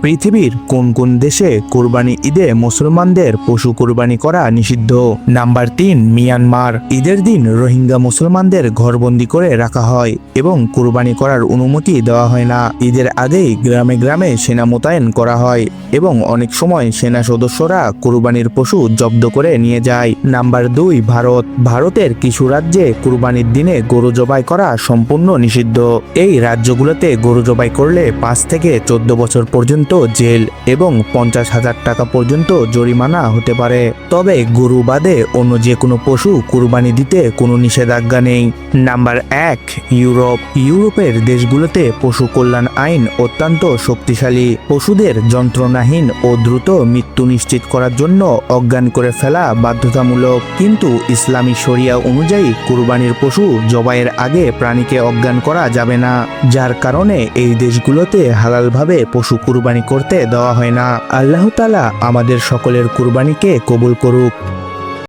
পৃথিবীর কোন কোন দেশে কুরবানি ঈদে মুসলমানদের পশু কুরবানি করা নিষিদ্ধ? Number 3, Myanmar. ঈদের দিন রোহিঙ্গা মুসলমানদের ঘরবন্দি করে রাখা হয় এবং কুরবানি করার অনুমতি দেওয়া হয় না। ঈদের আগেই গ্রামে গ্রামে সেনা মোতায়েন করা হয় এবং অনেক সময় সেনা সদস্যরা কুরবানির পশু জব্দ করে নিয়ে যায়। নাম্বার 2, ভারত। ভারতের কিছু রাজ্যে কুরবানির দিনে গরু জবাই করা সম্পূর্ণ নিষিদ্ধ। এই রাজ্যগুলোতে গরু জবাই করলে 5 থেকে 14 বছর পর্যন্ত জেল এবং 50,000 টাকা পর্যন্ত জরিমানা হতে পারে। তবে গরু বাদে অন্য যে কোনো পশু কুরবানি দিতে কোনো নিষেধাজ্ঞা নেই। Number 1, Europe. ইউরোপের দেশগুলোতে পশু কল্যাণ আইন অত্যন্ত শক্তিশালী। পশুদের যন্ত্রণাহীন ও দ্রুত মৃত্যু নিশ্চিত করার জন্য অজ্ঞান করে ফেলা বাধ্যতামূলক। কিন্তু ইসলামী শরিয়া অনুযায়ী কুরবানির পশু জবাইয়ের আগে প্রাণীকে অজ্ঞান করা যাবে না, যার কারণে এই দেশগুলোতে হালালভাবে পশু কুরবানি করতে দেওয়া হয় না। আল্লাহ তাআলা আমাদের সকলের কুরবানিকে কবুল করুক।